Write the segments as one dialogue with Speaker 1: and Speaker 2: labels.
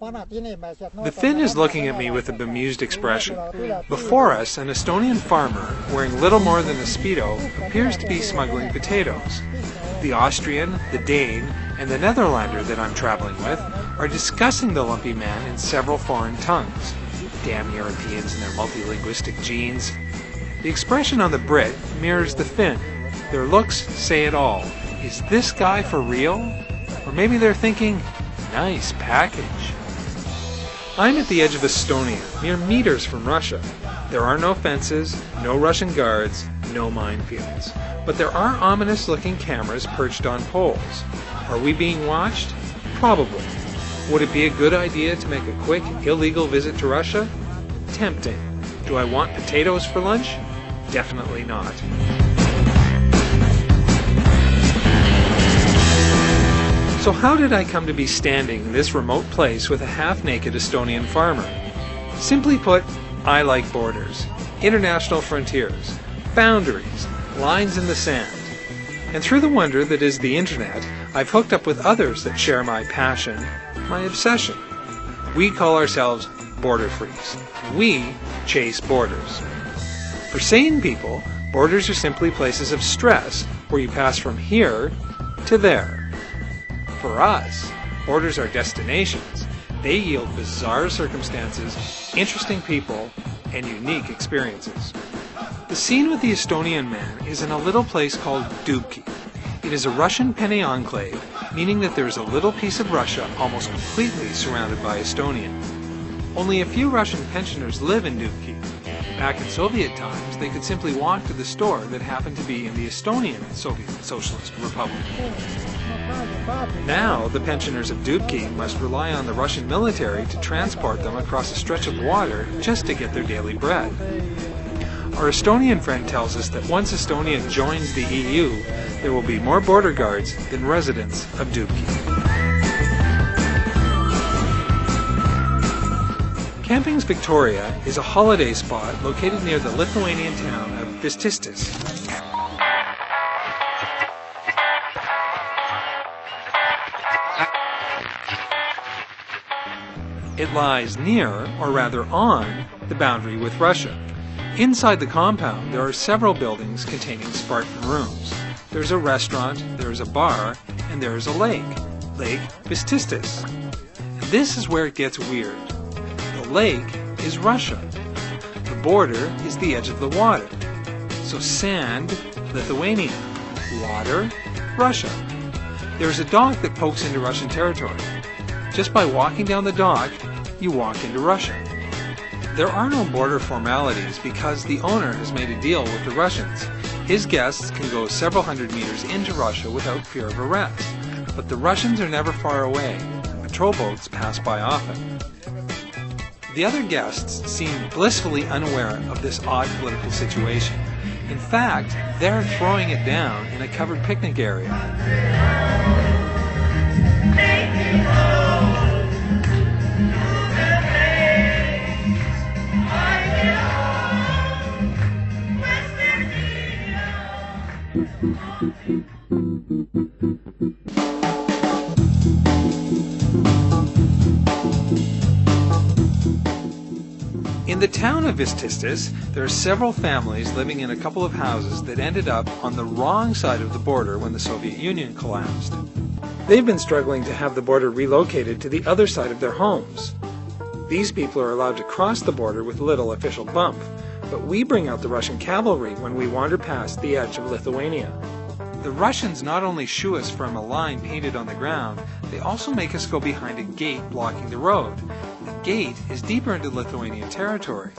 Speaker 1: The Finn is looking at me with a bemused expression. Before us, an Estonian farmer, wearing little more than a Speedo, appears to be smuggling potatoes. The Austrian, the Dane, and the Netherlander that I'm traveling with are discussing the lumpy man in several foreign tongues. Damn Europeans and their multilinguistic genes. The expression on the Brit mirrors the Finn. Their looks say it all. Is this guy for real? Or maybe they're thinking, nice package. I'm at the edge of Estonia, mere meters from Russia. There are no fences, no Russian guards, no minefields. But there are ominous-looking cameras perched on poles. Are we being watched? Probably. Would it be a good idea to make a quick, illegal visit to Russia? Tempting. Do I want potatoes for lunch? Definitely not. So how did I come to be standing in this remote place with a half-naked Estonian farmer? Simply put, I like borders, international frontiers, boundaries, lines in the sand. And through the wonder that is the internet, I've hooked up with others that share my passion, my obsession. We call ourselves border freaks. We chase borders. For sane people, borders are simply places of stress where you pass from here to there. For us, borders are destinations. They yield bizarre circumstances, interesting people, and unique experiences. The scene with the Estonian man is in a little place called Dubki. It is a Russian penny enclave, meaning that there is a little piece of Russia almost completely surrounded by Estonia. Only a few Russian pensioners live in Dubki. Back in Soviet times, they could simply walk to the store that happened to be in the Estonian Soviet Socialist Republic. Now, the pensioners of Dubki must rely on the Russian military to transport them across a stretch of water just to get their daily bread. Our Estonian friend tells us that once Estonia joins the EU, there will be more border guards than residents of Dubki. Camping's Victoria is a holiday spot located near the Lithuanian town of Vististis. It lies near, or rather on, the boundary with Russia. Inside the compound, there are several buildings containing Spartan rooms. There's a restaurant, there's a bar, and there's a lake, Lake Vististis. This is where it gets weird. The lake is Russia. The border is the edge of the water. So sand, Lithuania. Water, Russia. There's a dock that pokes into Russian territory. Just by walking down the dock, you walk into Russia. There are no border formalities because the owner has made a deal with the Russians. His guests can go several hundred meters into Russia without fear of arrest. But the Russians are never far away. Patrol boats pass by often. The other guests seem blissfully unaware of this odd political situation. In fact, they're throwing it down in a covered picnic area. In the town of Vististis, there are several families living in a couple of houses that ended up on the wrong side of the border when the Soviet Union collapsed. They've been struggling to have the border relocated to the other side of their homes. These people are allowed to cross the border with little official bump, but we bring out the Russian cavalry when we wander past the edge of Lithuania. The Russians not only shoo us from a line painted on the ground, they also make us go behind a gate blocking the road. The gate is deeper into Lithuanian territory.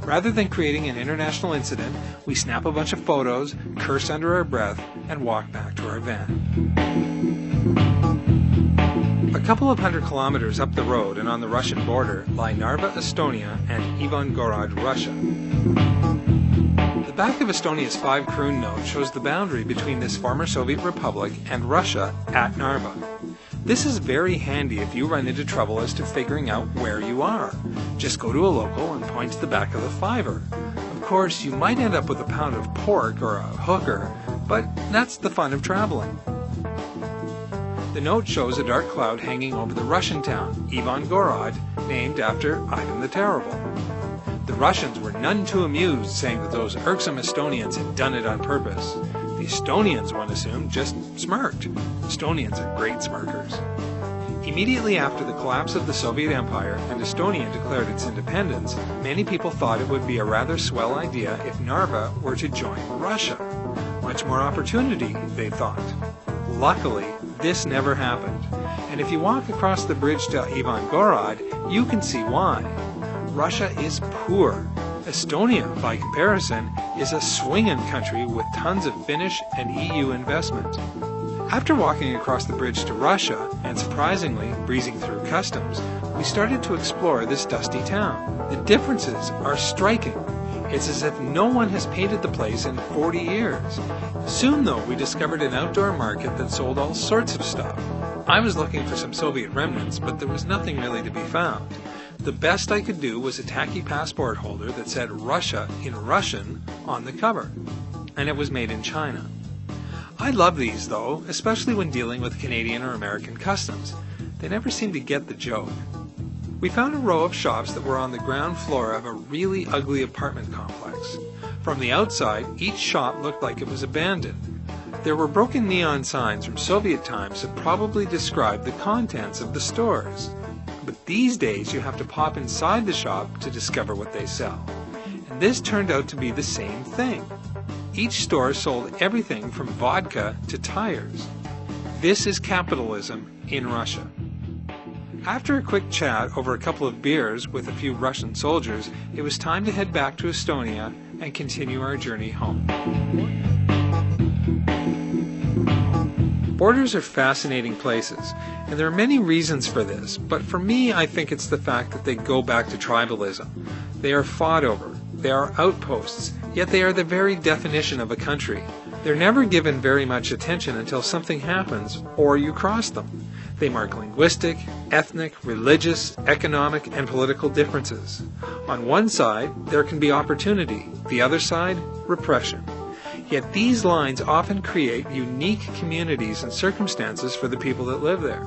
Speaker 1: Rather than creating an international incident, we snap a bunch of photos, curse under our breath, and walk back to our van. A couple of 100 kilometers up the road and on the Russian border lie Narva, Estonia, and Ivangorod, Russia. The back of Estonia's 5 kroon note shows the boundary between this former Soviet republic and Russia at Narva. This is very handy if you run into trouble as to figuring out where you are. Just go to a local and point to the back of the fiver. Of course, you might end up with a pound of pork or a hooker, but that's the fun of traveling. The note shows a dark cloud hanging over the Russian town, Ivangorod, named after Ivan the Terrible. The Russians were none too amused, saying that those irksome Estonians had done it on purpose. The Estonians, one assumed, just smirked. Estonians are great smirkers. Immediately after the collapse of the Soviet Empire and Estonia declared its independence, many people thought it would be a rather swell idea if Narva were to join Russia. Much more opportunity, they thought. Luckily, this never happened. And if you walk across the bridge to Ivangorod, you can see why. Russia is poor. Estonia, by comparison, is a swinging country with tons of Finnish and EU investment. After walking across the bridge to Russia, and surprisingly breezing through customs, we started to explore this dusty town. The differences are striking. It's as if no one has painted the place in 40 years. Soon, though, we discovered an outdoor market that sold all sorts of stuff. I was looking for some Soviet remnants, but there was nothing really to be found. The best I could do was a tacky passport holder that said Russia in Russian on the cover, and it was made in China. I love these, though, especially when dealing with Canadian or American customs. They never seem to get the joke. We found a row of shops that were on the ground floor of a really ugly apartment complex. From the outside, each shop looked like it was abandoned. There were broken neon signs from Soviet times that probably described the contents of the stores. But these days you have to pop inside the shop to discover what they sell. And this turned out to be the same thing. Each store sold everything from vodka to tires. This is capitalism in Russia. After a quick chat over a couple of beers with a few Russian soldiers, it was time to head back to Estonia and continue our journey home. Borders are fascinating places, and there are many reasons for this, but for me I think it's the fact that they go back to tribalism. They are fought over, they are outposts, yet they are the very definition of a country. They're never given very much attention until something happens or you cross them. They mark linguistic, ethnic, religious, economic, and political differences. On one side, there can be opportunity, the other side, repression. Yet these lines often create unique communities and circumstances for the people that live there.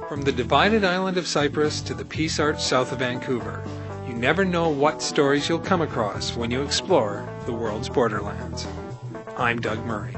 Speaker 1: From the divided island of Cyprus to the Peace Arch south of Vancouver, you never know what stories you'll come across when you explore the world's borderlands. I'm Doug Murray.